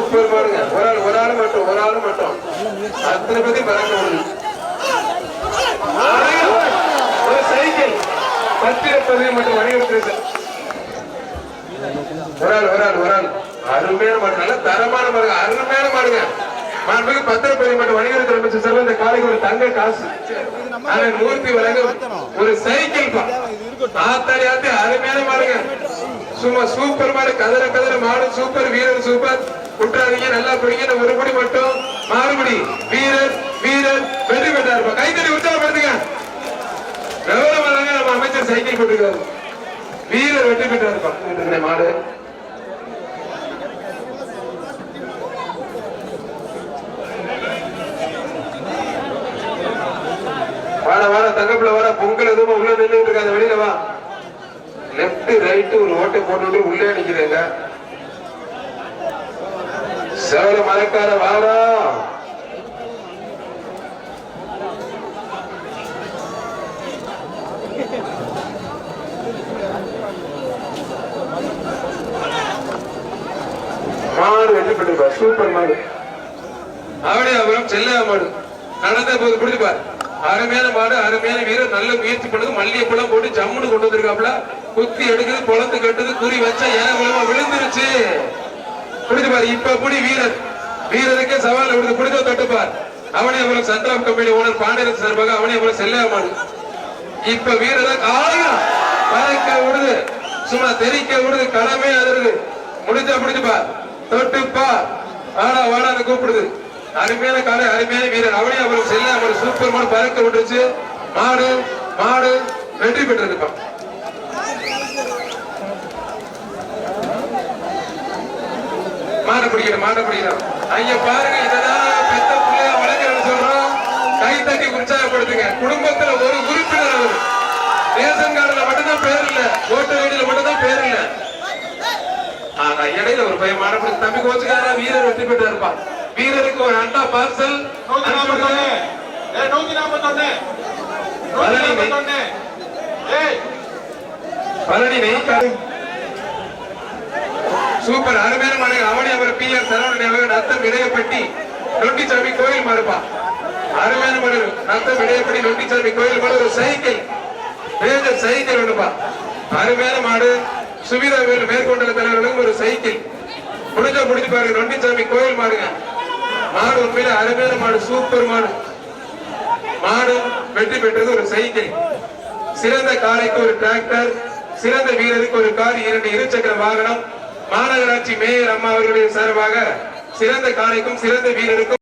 Super பாருங்க. ஒரு ஆள் மட்டும் அத்தனை பத்தி பறக்க முடியும். ஒரு சைக்கிள் 10 மட்டும் வணிகத்திற்கு ஒரு ஆள் அருமையான மாடு, நல்ல தரமான மாடுங்க, அருமையான மாடுங்க. மாண்புக்கு 10 மட்டும் வணிகத்துறை அமைச்சர் சார் இந்த காலைக்கு ஒரு தங்க காசு மூர்த்தி வழங்கும் ஒரு சைக்கிள் ஆத்தாடி ஆத்தி அருமையான மாடுங்க. சும்மா சூப்பர் மாடு, கதற மாடு சூப்பர், வீரர் சூப்பர். குற்றாதீங்க, நல்லா பிடிங்க. ஒரு படி மட்டும் மாறுபடி வீரர் வெற்றி பெற்றார். கைத்தறி உற்சாகப்படுத்துங்க. நம்ம அமைச்சர் சைக்கிள் போட்டிருக்காரு. வீரர் வெற்றி பெற்றார். மாடு வாட தங்கப்புல வாட. பொங்கல் எதுவும் உள்ள நின்று இருக்காது, வெளியில வா. லெப்ட் ரைட் ஒரு ஓட்டை போட்டு உள்ளே நிக்கிறேங்க. சேவல மலைக்கார வாடா. மாடு வெற்றி பெற்றிருப்பார். சூப்பர் மாடு. அவனியாபுரம் செல்லையா மாடு நடந்த போது பிடிச்சிப்பார். அருமையான மாடு, அருமையான வீரர், நல்ல முயற்சி பண்ணுது. மல்லிகைப்பழம் போட்டு ஜம்முன்னு கொண்டு வந்திருக்காப்ல. குத்தி எடுக்குது, பொழந்து கட்டுது, குறி வச்சா ஏன் விழுந்துருச்சு. பிடிச்சுப்பார். இப்ப புடி வீரருக்கே சவால் விடுது. பிடிச்ச தட்டுப்பார். அவனியாபுரம் சந்திராம் கம்பெனி ஓனர் பாண்டியரசு சார்பாக அவனியாபுரம் செல்லையா மாடு. இப்ப வீரர் காலையும் பறக்க விடுது, சும்மா தெரிக்க விடுது, கடமை அதிர்வு. முடிஞ்சா பிடிச்சுப்பார், தொட்டுப்பார். வாடான்னு கூப்பிடுது. அருமையான காலை, அருமையான வீரர். அவனே அவருக்கு செல்ல அவர் சூப்பர் மாடு பறக்க விட்டுருச்சு. மாடு வெற்றி பெற்றிருப்பான். மாட பிடிக்கிறோம். ஐயா பாருங்க, இதெல்லாம் பெத்த பிள்ளையா வளர்க்கிறேன்னு சொல்றோம். கை தட்டி உற்சாகப்படுத்துங்க. குடும்பத்துல ஒரு உறுப்பினர் அவர். ரேஷன் கார்டுல மட்டும்தான் பேர் இல்ல, ஓட்டர் ஐடியில மட்டும்தான் பேர் இல்ல. ஆனா இடையில ஒரு பையன் மாட பிடிச்சி தம்பி கோச்சுக்காரா வீரர் வெற்றி பெற்று இருப்பான். வீரருக்கு ஒரு அண்டா பார்சல். சூப்பர் அருமையான மாடு. அவனி அவர் PR சரவணன் நத்தம் இடையப்பட்டி நொண்டிச்சாமி கோயில் மாறுப்பா. அருமையான மாடு, நத்தம் இடையப்பட்டி நொண்டிச்சாமி கோயில் மாடு. ஒரு சைக்கிள் ஒண்ணுப்பா. அருமையான மாடு. சுவிதா மேற்கொண்ட தலைவர்களுக்கு ஒரு சைக்கிள். முடிஞ்சு பாருங்க. நொண்டிச்சாமி கோயில் மாடுங்க. மாடு உண்மையில அருமையான மாடு, சூப்பர் மாடு வெற்றி பெற்றது. ஒரு சைக்கிள். சிறந்த காளைக்கு ஒரு டிராக்டர், சிறந்த வீரருக்கு ஒரு கார், 2 இருசக்கர வாகனம். மாநகராட்சி மேயர் அம்மா அவர்களுடைய சார்பாக சிறந்த காளைக்கும் சிறந்த வீரருக்கும்